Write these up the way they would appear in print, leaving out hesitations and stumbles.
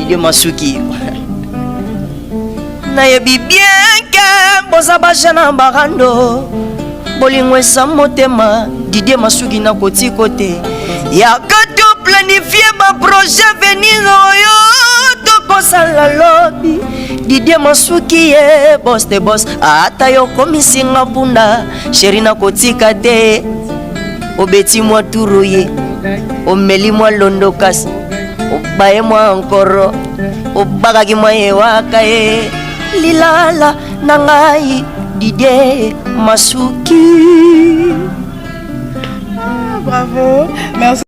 Didier Masuki. Nayebi bien que boza bajana barando bolingo esa motema Didier Masuki na koti kote ya kato planifier ba projet venir oyo to kosala lobby Didier Masuki ye boss de boss ata yo komisinga bunda chéri na koti kate obeti mwa turoye omeli mwa londokas obaye mwa ankoro obagaki mwa yewaka ye Lilala nangai Didier Masuki. Bravo, merci.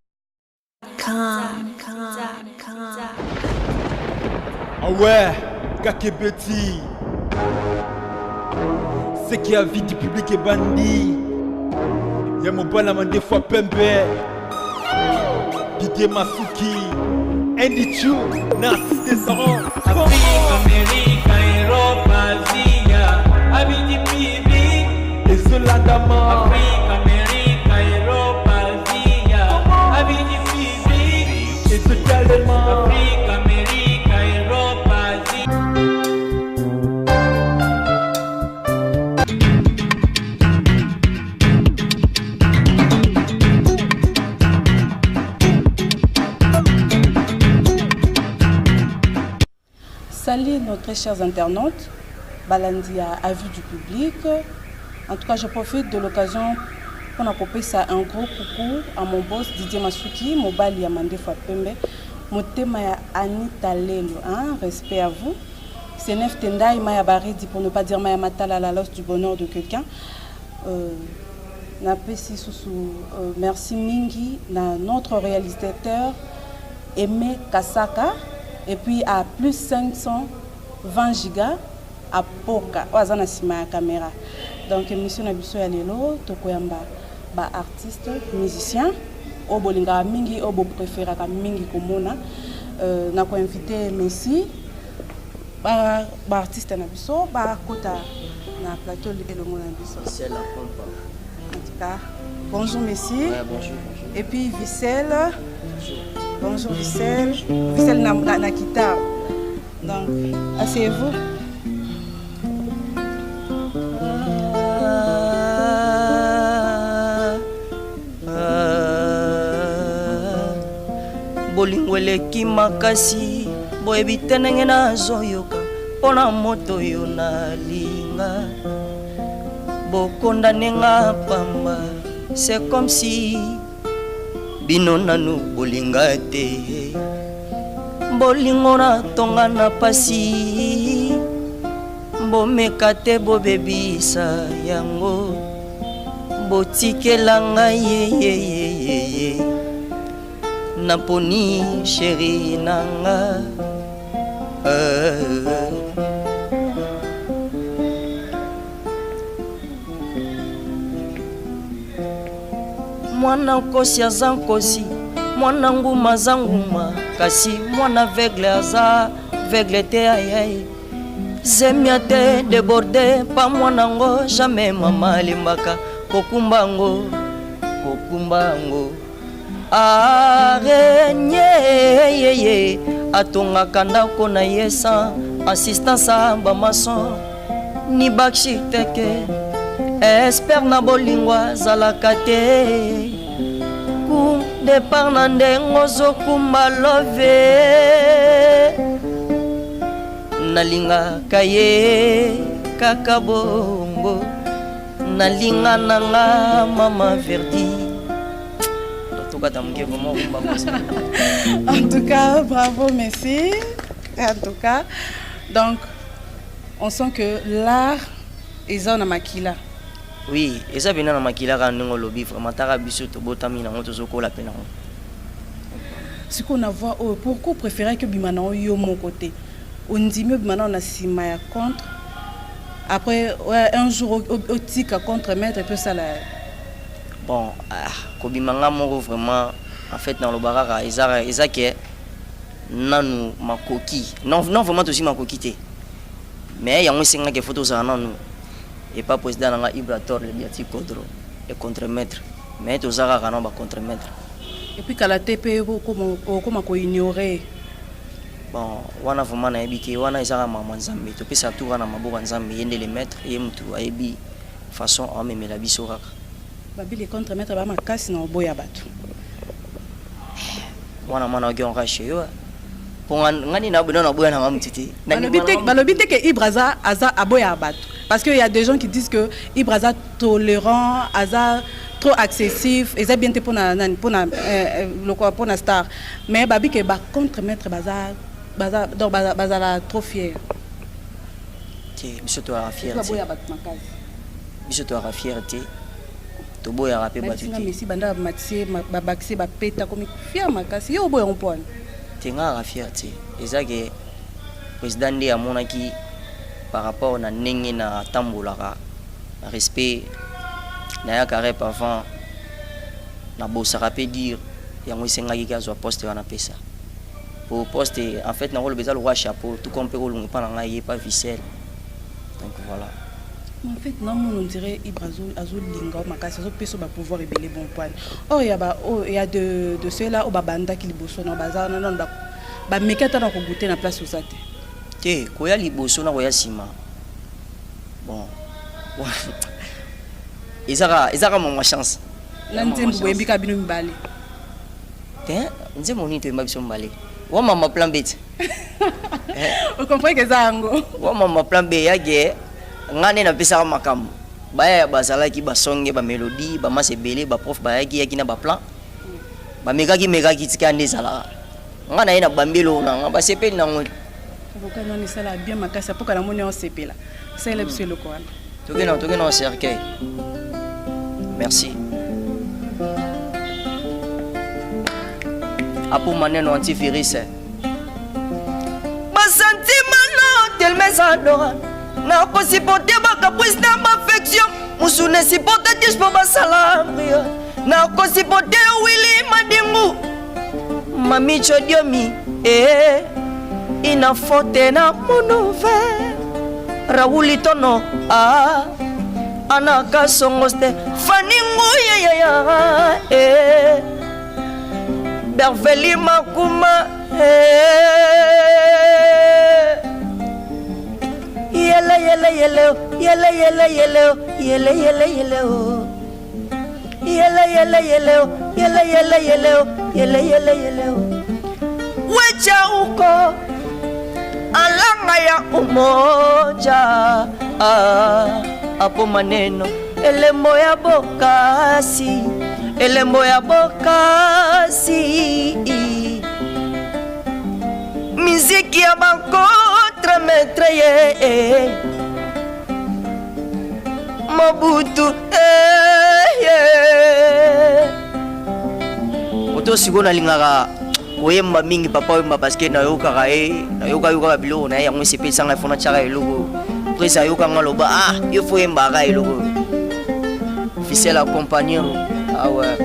Ah ouais, Kakebeti. C'est qui a vie du public est bandit. Y'a mon bon amant des fois pembe. Didier Masuki. Andy Chou, Narcisse Descendant. Afrique, Amérique, Europe, Asie, Abidi Bibi. Et Zolandama. Afrique, Amérique, Europe, Asie, Abidi Bibi. Et Zotalema. Afrique, Amérique, Europe, Asie. Salut nos très chers internautes, Balandia à vue du public. En tout cas, je profite de l'occasion pour apporter ça un gros coucou à mon boss Didier Masuki, mon bali Amandé Fapembe, mon thème Anita Lelo, respect à vous. C'est Nef Tendai Maya Baridi pour ne pas dire Maya Matala la losse du bonheur de quelqu'un. Merci Mingi, notre réalisateur Aimé Kasaka. Et puis à plus 520 gigas à Poka, Wazana Sima caméra. Donc émission Nabiso Yalelo, Tokoyamba, artiste, musicien, Obolinga Mingi, Obo préféré Mingi Komona. N'a pas invité Messi, artiste Nabiso, Kota, na plateau de l'Elongo Nabiso. C'est la pompe. En tout cas, bonjour Messi. Ouais, bonjour. Et puis Vissel. Bonjour Vissel. Vissel na guitare. Donc, asseyez-vous. Bolingo eleki makasi boyebi te ndenge nazoyoka mpona moto yo nalinga bokondane nga pamba c'est comme si bino nanu bolinga te bolingo na tonga na pasi bomeka te bobebisa yango botikela ngai yeyeyeye naponi sheri nanga mwana nkosi aza nkosi mwana nguma aza nguma kasi mwana aveugle aza aveugle te ayaye zemia te déborde pa mwana ngo jamais mama alimbaka kokumba ngo arenye atongaka ndako na ye sans assistance a bamason ni bakshi teke espère na bolingo azalaka te ku départ na ndenge ozokumba love nalingaka ye kaka bongo nalinga nanga mama verdi. En tout cas, bravo, merci. En tout cas, donc, on sent que l'art est en makila. Oui, et ça vient dans makila quand on lobby vraiment tara biso to botami na moto zoko la pena. Ce qu'on a vu, pourquoi préférer que bimana yo mon côté? On dit mieux bimana on a simaya contre. Après, ouais, un jour au tika contre maître et puis ça là. Bon, kobimanga moko vraiment en fait dans le barara ezake nanu makoki non vraiment aussi makoki te mais il y a un singa que photo ça nanu et pas président nga Ibrator le biati Kodro le contre-maître mais to zaka kana ba contre-maître et puis kala TP comment ko ignorer bon wana vraiment na ebité wana ezaka mama nzambe to pesa tour na maboka nzambe yende les maîtres ye mutu ayebi façon a memela biso kaka babi les contre maître ba makasi na oboya bato mwana oki onka chez yo pour ngani na boya na mamutiti balobi te que Ibraza aza aboya bato parce que il y a des gens qui disent que Ibraza tolérant aza trop accessif et ça bien pour na star mais babi que ba contre maître baza la trop fier ti biso to a fierté biso to a fierté to boya rapé batu ti Messi banda mathieu ba baxé ba peta comme fier makasi yo boya on point tinga a fierté ezake président ndi amonaki par rapport na ndenge na tambolaka respect na ya carré avant na bosaka pe dire yango isengaki kazwa poste wana pesa pour poste en fait na rôle bezalo roi chapeau tout compte ko lungu pana ngai pas ficelle donc voilà en fait non on dirait Ibrazo azo linga makasi azo peso ba pouvoir rebelle bon point or il y a de ceux-là au babanda qui liboso na bazana non ba mekata na ko goûter na place osate te ko ya liboso na ko ya sima bon ezaka mon chance nanzembu boyebi ka bino mibale te nzembo ni to mbabiso mbale wa mama plan B vous comprenez que ça ngo wa mama plan B yage ngane na pesa makambo baya bazalaki basonge ba mélodie ba masebele ba prof bayaki yaki na ba plan ba megaki tikande sala ngana ina bambelo na ba sepeli na ngoli boka noni sala bien makasa poka na moni on sepela c'est le pseudo quoi tokena au cercueil merci apo maneno antivirus basentima no tellement adora na possibilité bakaprice na affection musune supporter dis pour basalambria na possibilité Willy Madingu mami chodiomi ina fote na monove Raouli tono anaka songoste faningu ya Berveli makuma wecha uko alanga ya umoja apo maneno elembo ya bokasi miziki ya bakontre maître ye Mobutu oto siko nalingaka koyemba mingi papa oyemba parce nayokaka biloko na ye yango esepesanga efona tiaka eloko prese ayokanga loba yo fo yembaka eloko ficelle accompagnant ouais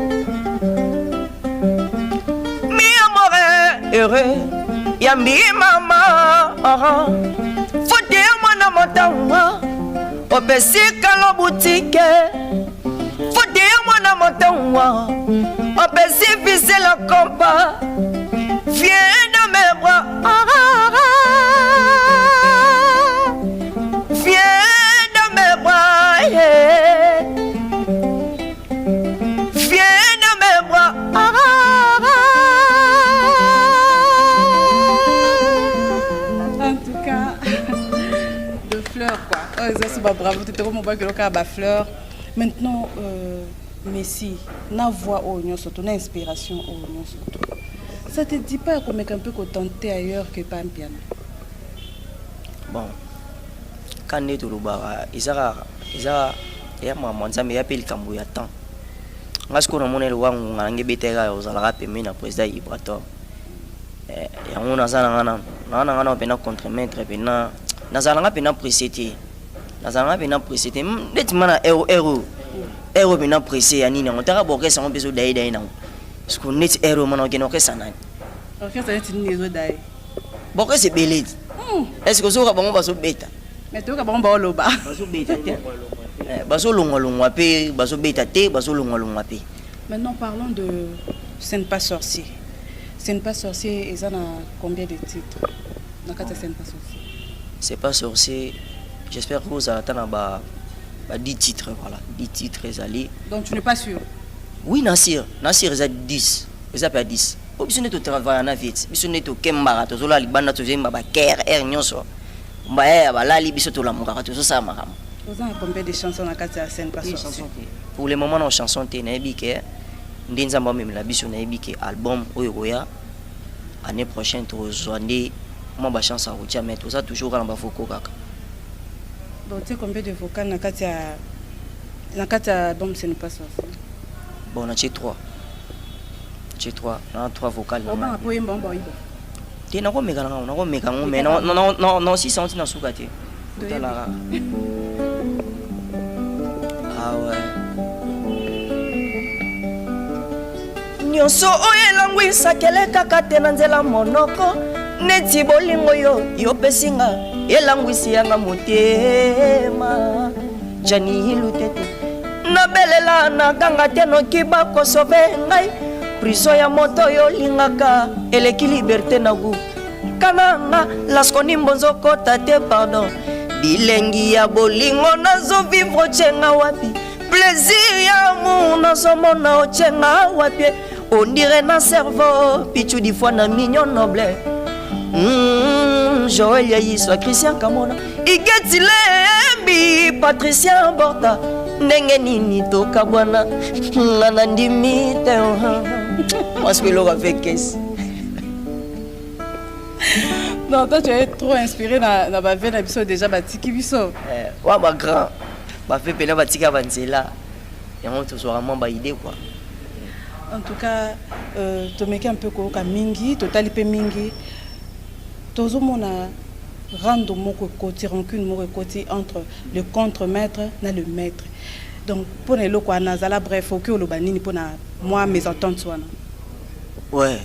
mi amore heureux yambi mama fote mwana motawa opesika lo boutique fote mwana motawa opesi ficelle compa viens dans mes bras viens dans mes bras viens dans mes bras en tout cas de fleurs quoi ça c'est pas bravo tu te comme on que le cas fleurs maintenant Messi na voix au union surtout na inspiration au union surtout ça te dit pas qu'on est un peu contenté ailleurs que pas un piano bon quand est tout le bar isa ya maman nzambe ya peli kambo ya temps ngasko na monelo wangu ngange beteka ozalaka pembe na président Ibrato yango nazana ngana pena contre maître pena nazalanga pena précité ndeti mana ero pena pressé ya nini ngo taka bokesa ngo bezo dai na parce que net ero mana okeno kesa nani ok ça est une dai bokese beleti est-ce que soka bango baso beta mais tu ka bango ba loba baso beta te baso longwa pe baso beta te baso longwa pe. Maintenant parlons de Ce n'est pas sorcier. C'est pas sorcier, ils en ont combien de titres? Dans le C'est pas sorcier. C'est pas sorcier. J'espère que vous attendez 10 titres, voilà. 10 titres, ils allaient. Donc tu n'es pas sûr? Oui, Nassir, ils ont 10. Ils ont 10. Ils sont travailler en vite. Ils sont au Kemba, ils sont allés à KR, Nyonso. Ils sont allés à Mouka, tout ça, Maram. Vous avez combien de chansons dans la scène pas sorcier? Pour le moment, nos chansons, nous avons même la album Oyoya. L'année prochaine, nous avons une chance à routier, mais tout ça toujours dans le Foko. Donc tu sais combien de vocales dans l'album C'est pas sorcier? Bon, on a 3. J'ai 3. On a 3 vocales. On va appuyer bon. Tu n'as pas méga, mais non, si c'est un petit nasoukate. Ah ouais. Nyonso oyelangu sakele kaka te na nzela monoko neti bolingo yo pesinga elangwisi yanga motema jani ilutete nabelela na ganga te noki bakosove ngai priso ya moto yo lingaka eleki liberté na gu kananga laskoni mbonzokota te pardon bilengi ya bolingo nazovivre ocenga wapi plaisir ya mu nazomona ocenga wapi on dirait na cerveau pichu di fois na mignon noble Joël Yaïswa Christian Kamona Igetilembi Patricia Borta ndenge nini toka bwana ngana ndimi te parce que l'on fait qu'est-ce. Non, toi tu es trop inspiré dans ma vie d'épisode déjà batiki biso. Ouais, ma grand ba fait pena batika banzela et on te soit vraiment ba idée quoi. En tout cas, tu mets un peu comme mingi, total peu mingi. Tozo mona rendre mon côté rancune mon côté entre le contre-maître et le maître. Donc pour les locaux nazala bref faut que le banini pour moi mes ententes soient. Ouais.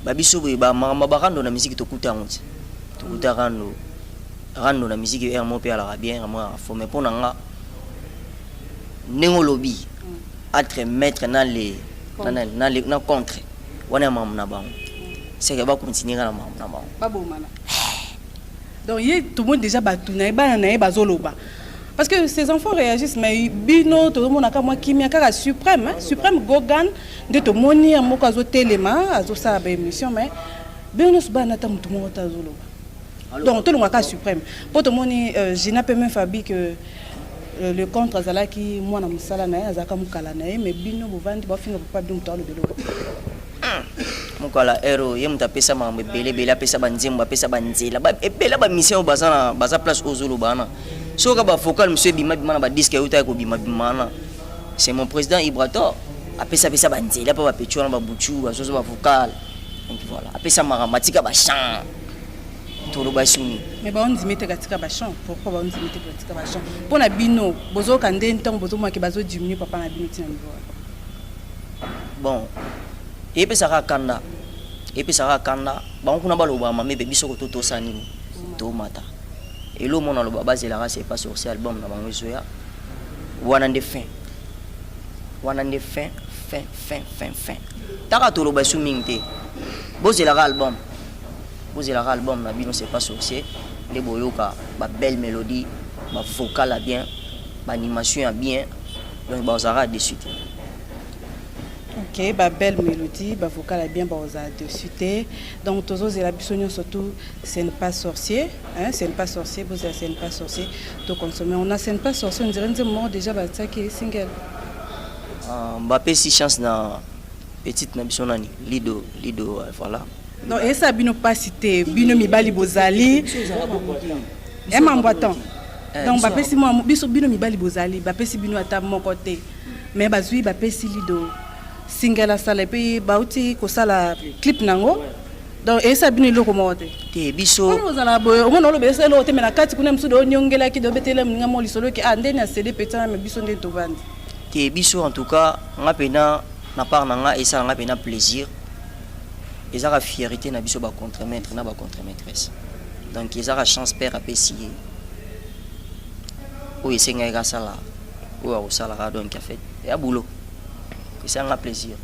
Babiso ba rando na musique to kuta onti. To kuta rando na musique er mon père la bien moi faut mais pour nga nengo lobby être maître dans les na contre wana mam na bango c'est que va continuer na mam na bango pas bon mana donc tout le monde déjà batuna ba na bazoloba parce que ces enfants réagissent mais bino tout le monde aka moi kimia kaka suprême suprême gogan de to moni amoko azo telema azo sa ba émission mais bino suba na ta mutu mo ta zoloba donc tout le monde aka suprême pour to moni Gina peut même Fabi que le contre azala qui moi na musala na azaka mukala na mais bino bovandi ba finga papa dum to lo belo mukala ero ye muta pesa ma bele pesa banzemba pesa banzela ba ebela ba mission baza place ozolo bana so ka ba focal monsieur bima na ba disque uta ko bima na c'est mon président Ibrator a pesa banzela pa ba pecho na ba buchu bazo ba focal donc voilà a pesa matika ba chant tout le basuni mais ba on dit mettre katika ba chant pourquoi ba on dit mettre katika ba chant pour na bino bozo kande ntango bozo moi ke bazo diminuer papa na bino tina niveau bon et puis ça rakanda bango na baloba mame be biso ko to sani to mata et lo mona lo baba zela c'est pas sur cet album na bango zoya wana nde fin taka to lo basu mingte bozela album na bino c'est pas sorcier les boyoka ba belle mélodie ba vocal bien ba animation bien donc ba zara de suite. Ok, bah belle mélodie, bah vocal bien, bah on a dessus. Donc tous les abissonions surtout, c'est pas sorcier, hein, c'est pas sorcier, vous c'est pas sorcier. Donc consommer, on a c'est pas sorcier, on dirait un moment déjà bah ça qui est single. Mbappé si chance na petite nabisonani, lido voilà. Donc et ça bino pas cité, bino mi bali bozali. Et m'emboitant. Donc Mbappé si moi bino mi bali bozali, Mbappé si bino à mon côté. Mais bazui Mbappé si lido. Single à ça et puis bauti ko sala clip nango donc et ça bino loko mote te biso on zala boyo on lo bese lo te mena kati kuna msudo onyongela ki do betele mninga mo lisolo ki andeni a cd petana me biso nde to vandi te biso en tout cas nga pena na part nga et ça nga pena plaisir et ça la fierté na biso ba contremaître na ba contremaîtresse donc ils a chance père apprécier oui c'est nga sala ou au sala donc en fait et à boulot. C'est un plaisir.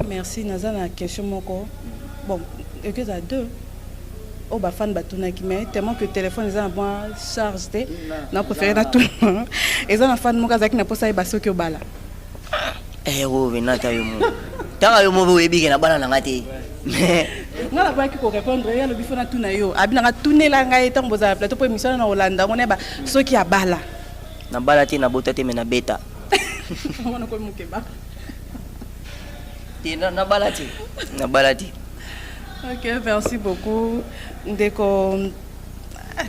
Merci. Naza na question moko. bon et que ça deux oh bah fan batuna qui mais tellement que téléphone ils ont bon chargé n'a préféré na tout ils ont un fan mon gars qui n'a pas ça baso que bala eh oh venata yo mo taka yo mo webi ke na bana na ngati mais ngala ba ki ko répondre ya le bifona tuna yo abina nga tunela ngai tant boza plateau pour émission na Hollande on est ba so qui a bala na bala ti na bota te me na beta on ko mukeba ti na bala ti na bala ti. Ok, merci beaucoup. Ndeko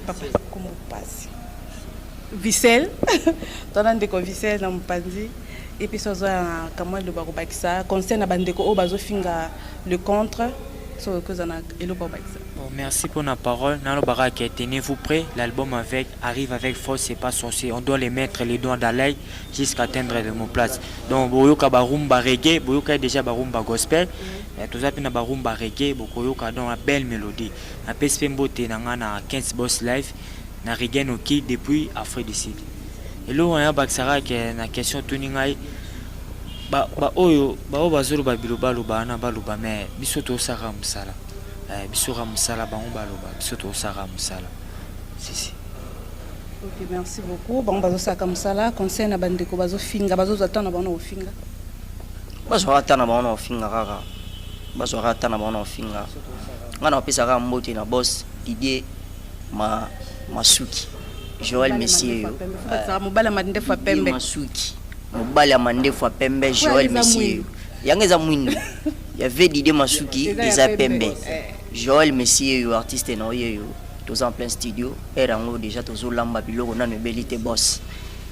papa comment passe Vissel tona ndeko Vissel na mpandi et puis sozo kamwa le barobakisa concerne bandeko o bazo finga le contre so que zana elo barobakisa. Bon, merci pour la parole. Nalo Baraka, tenez-vous prêts. L'album arrive avec force, c'est pas sorcier. On doit les mettre les doigts dans l'œil jusqu'à atteindre de mon place. Donc, Boyoka Barumba reggae, Boyoka déjà Barumba gospel. Tout ça, na Barumba reggae, Boyoka dans la belle mélodie. Un PSP Mbote na 15 Boss Live, na reggae no qui depuis Afrique du Sud. Et là, on a Baksara qui est na question tuningai. Oyo, bazuru babiluba luba na baluba mais bisoto sara musala. Bisura musala ba loba bisoto sara musala. Si. Ok, merci beaucoup. Bon bazo saka musala conseil na bandeko bazo finga bazo zatana bana ofinga. Bazo ratana bana ofinga kaka. Bazo ratana bana ofinga. Ngana opesa ka mbote na boss Didier Masuki. Joël Messier. Ça mobala mande fa pembe. Masuki. Mobala mande fa pembe Joël Messier. Yangeza mwindu. Il y avait Didier Masuki, Isa Pembe. Joël Messier, artiste na yo. Tous en plein studio. Erango déjà tous lamba biloko na nebelite boss.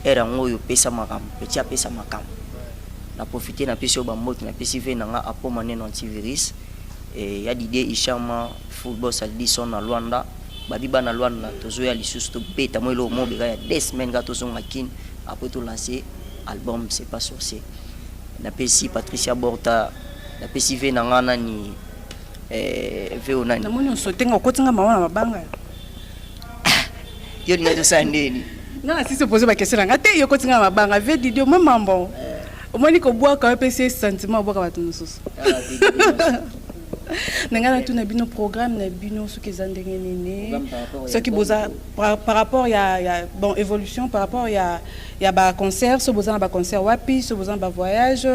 Erango yo pesa makam, petit a pesa makam. Na profiter na pesi ba mot na pesi ve na nga apo mané antivirus. Et ya Didier Ishama football Salison na Luanda. Badiba na Luanda tozo ya lisusu to beta mo lo mo bega ya 2 semaines ga tozo ngakin après tout lancer album c'est pas sorcier. Na pesi Patricia Borta na pesi ve na ngana ni ve onani na moni sotenga kotinga mawana mabanga yo ni ngato sandeni na si se poser ba question nga te yo kotinga mabanga ve Didio même mambo omoni ko boa ka pesi sentiment boa ka batu nususu nangana tu na bino programme na bino ce que zandenge nene ce qui boza par rapport ya bon évolution par rapport ya ba concert ce boza na ba concert wapi ce boza na ba voyage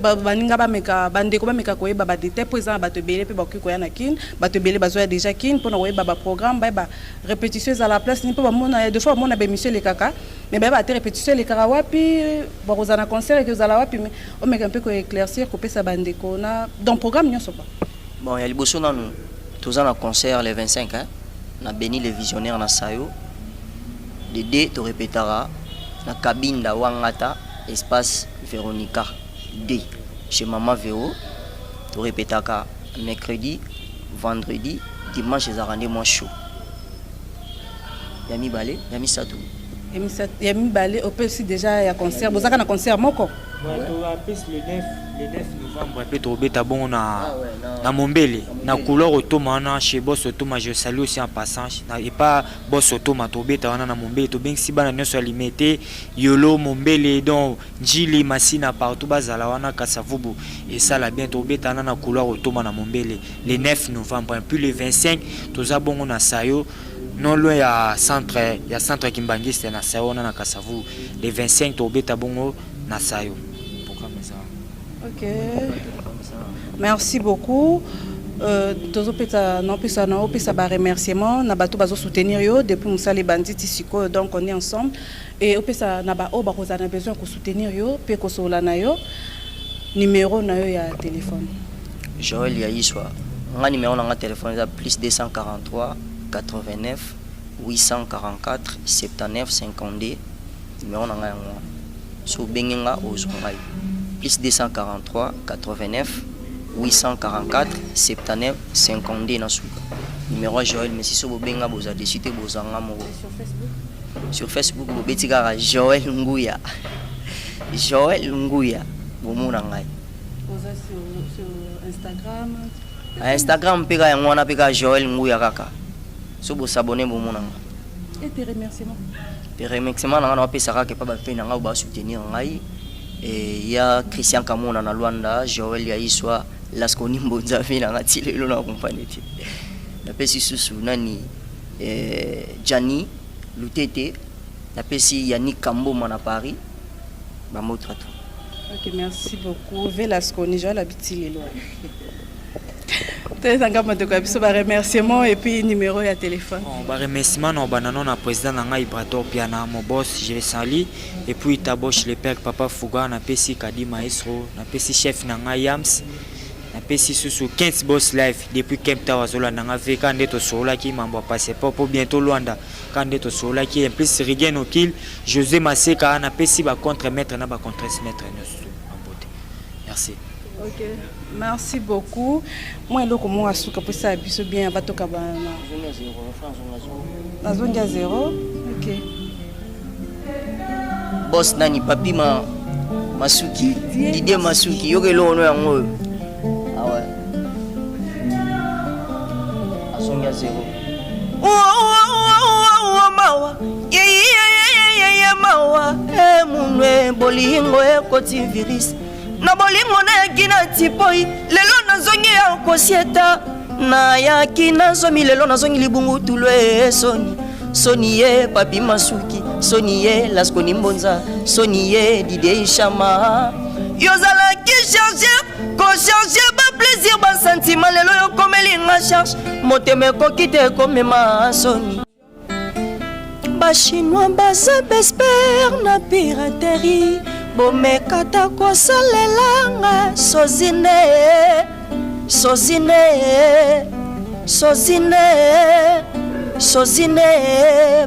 baninga ba meka bande ko ba meka ko ba détail présent ba te belé pe ba ko ya na kin ba te belé ba zo déjà kin pour na ba programme ba répétition à la place ni pas mona deux fois mona ba monsieur les kaka mais ba te répétition les kaka wapi ba rozana concert que za la wapi mais on meka un peu ko éclaircir ko pesa bande ko na dans programme nyoso pas. Bon, il y a le bosso dans nous. Tous en concert les 25 hein. On a béni les visionnaires na Sayo. Dédé te répétera la cabine da Wangata espace Véronica D chez Maman Véro. Tu répétera mercredi, vendredi, dimanche les rendez-moi chaud. Yami Balé, Yami Satou. Yami Balé au aussi déjà il y a concert. Vous avez un concert moko. Le 9 novembre peut tobeta bon na Mombele na couleur automana chez Boss Automa je salue aussi en passant et pas Boss Automa tobeta wana na Mombele to bengi sibana nyoso limité yolo Mombele donc Njili Masina partout bazala wana Kasavubu et ça la bien tobeta na couleur Automa na Mombele le 9 novembre puis le 25 toza bongo na Sayo non loin ya centre Kimbangiste na Sayo na Kasavu le 25 tobeta bongo na Sayo. Ok, merci beaucoup. Tozo peta non pesa na pesa ba remerciement na bato bazo soutenir yo depuis musale banditi siko donc on est ensemble et pesa na ba o ba kozana besoin ko soutenir yo pe ko sola na yo numéro na yo ya téléphone. Joël Yaiswa. Nga numéro na nga téléphone est plus 243 89 844 79 52 numéro na nga yango. So bengenga ozongai. Plus 243 89 844 79 52 na suka. Numéro Joël mais si so bobenga boza dessus te bozanga mo. Sur Facebook bobetika Joël Nguya. Joël Nguya bomuna ngai. Boza sur Instagram. Instagram peka yango na peka Joël Nguya kaka. So bo s'abonner bomuna ngai. Et tes remerciements. Tes remerciements na nga pesa ka ke pa ba fe na nga ba soutenir ngai. Et il y a Christian Kamona na Luanda, Joël Yaiswa laskoni mbonza vina ngati lelo na compagnie te na pesi susu nani Gianni Lutete na pesi Yannick Kamboma na Paris ba motrato. Ok, merci beaucoup. Velasconi, je l'habite lelo. Très engagement de quoi biso ba remerciement et puis numéro ya téléphone. Bon, ba remerciement na banano na président na ngai Brator Piana mon boss je sali et puis taboche le père papa Fuga na pesi Kadi Maestro na pesi chef na ngai Yams na pesi susu 15 boss live depuis Cape Town azola na ngai ka ndeto sola ki mambo passer pour bientôt Luanda ka ndeto sola ki en plus Rigien Okil José Maseka na pesi ba contre maître na ba contre maître en beauté. Merci. Ok, merci beaucoup. Moi, je suis pour ça, je bien, va toka bana. La zone à 0. Ok. Boss nani papi Masuki, Didier Masuki, yoke lo no yango. Ah ouais. La zone à 0. Oh mawa. Yeah mawa. Munwe bolingo ekoti virus. Na bolingo na yaki na tipoi lelo nazongi ya kosieta na yaki nazomi lelo nazongi libungu tulwe soni ye papi Masuki soni ye laskoni mbonza soni ye Didier Ishama yozala ki charger ba plaisir ba sentiment lelo yo komeli nga charge moteme kokite komema soni ba chinois baza besper na piraterie bomekata kosalelanga sozine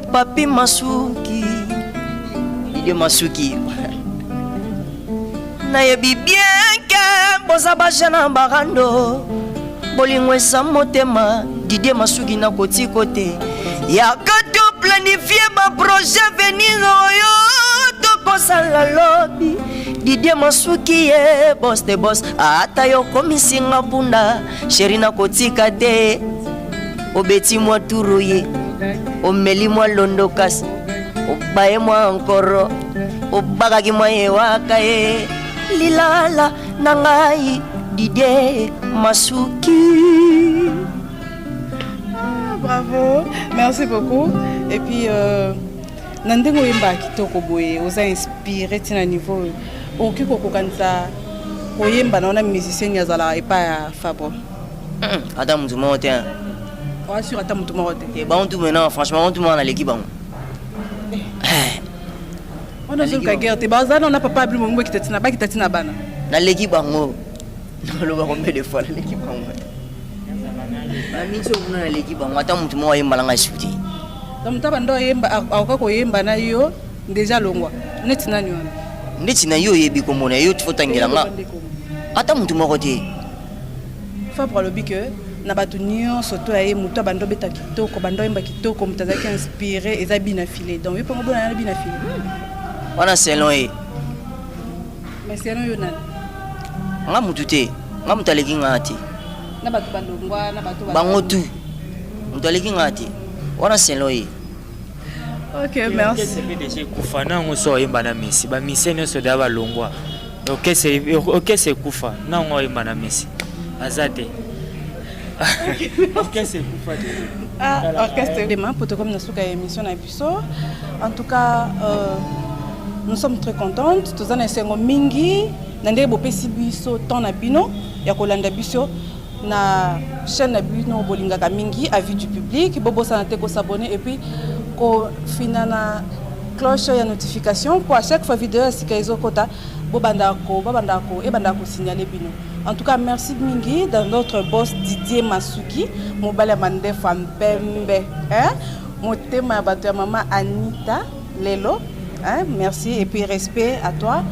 papi Masuki Didier Masuki nayebi bien ke boza bajana barando bolingo eza motema Didier Masuki na kotiko te yaka to planifier ba projet venir oyo kosala lobi Didier Masuki ye boss de boss ata yo komisinga bunda sheri na kotika te obeti mwa turu ye omeli mwa londokas obaye mwa nkoro obagaki mwa ye waka ye lilala na ngai Didier Masuki. Bravo, merci beaucoup. Et puis Nandingo yemba kitoko boye oza inspiré tina niveau oki kokokanisa oyemba na musicien yazala epa ya Fabro. Ata mutu mo te. Ouais, sur ata mutu mo te. Et ba on tout maintenant franchement on tout na l'équipe bango. On a sur ka guerre te ba on a papa blu mo kitatina ba kitatina bana. Na l'équipe bango. Non lo ba combien de fois l'équipe bango. Na miso kuna na l'équipe bango ata mutu mo yemba langa shuti. Donc tu as yemba akako yemba na yo déjà longwa neti nani wana neti na yo yebi komona yo tfotangela nga ata mutu moko te Fabro lobi que na batu nyonso to aye mutu bando beta kitoko bando yemba kitoko mutazaki inspiré eza bina filé donc yo pongo bona na bina filé wana selon e mais selon yo nani nga mutu te nga mutaleki nga te na batu bandongwa na batu bango tu mutaleki nga te wana selon e. Ok, merci. C'est PDG Kufa na ngoso yemba na Messi ba misene so da ba longwa. Ok c'est Kufa na ngo yemba na Messi. Azate. Ok c'est Kufa. Ah, orchestre demain pour te comme nasuka émission na biso. En tout cas, nous sommes très contentes. Tous en esengo mingi nande bo pesi biso temps na bino ya kolanda biso na chaîne na bino bolingaka mingi avis du public bobo sanate ko s'abonner et puis ko finana cloche ya notification pour à chaque fois vidéo sika ezokota bobandako e bandako signaler bino. En tout cas merci mingi dans notre boss Didier Masuki mobala mande femme pembe hein motema bato ya mama Anita lelo hein merci et puis respect à toi.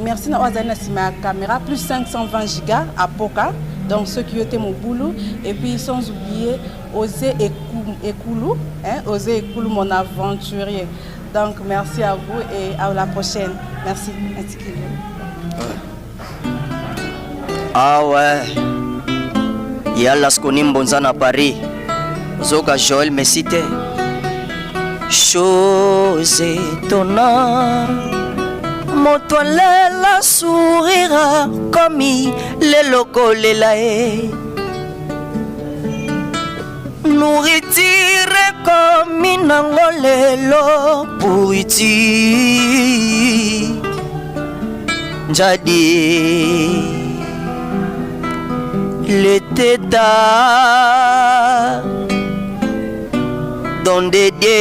Merci na wazana sima caméra plus 520 gigas à Poka. Donc ceux qui étaient mon boulot et puis sans oublier Osé Ekoulou, hein, Osé Ekoulou mon aventurier. Donc merci à vous et à la prochaine. Merci. Ah ouais. Il y a Laskoni Mbonza à Paris. Zoka Joël Messite. Chose étonnante. moto alela sourira komi lelo kolela ye nourriture komi nango lelo pourriture njadi l'été tard dans des dieux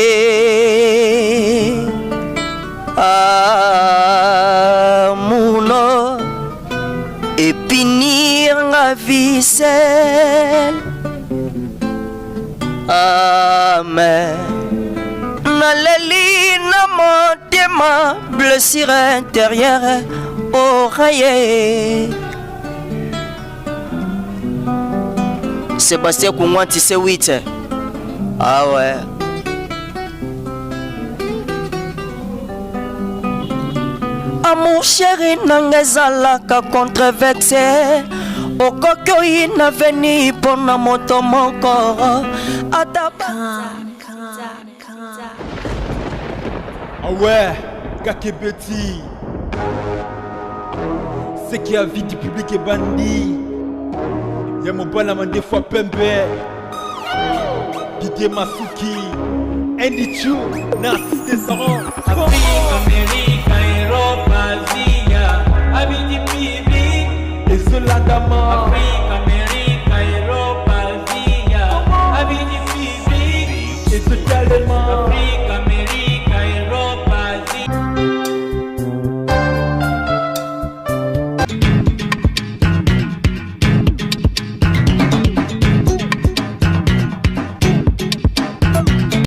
amour et finir la vie seule. Amen. Naleli na motema blessure intérieure oreille. Sébastien Koungwanti c'est 8. Ah ouais. Amour chéri nanga ezalaka contrevexé okoki oyina veni mpona moto moko ata Ah ouais, Kakebeti. C'est qui a vie du public est bandit. Y'a mon bon amant des fois Pembe. Didier Masuki. Andy Chou, Narcisse Descendant. Afrique, Amérique.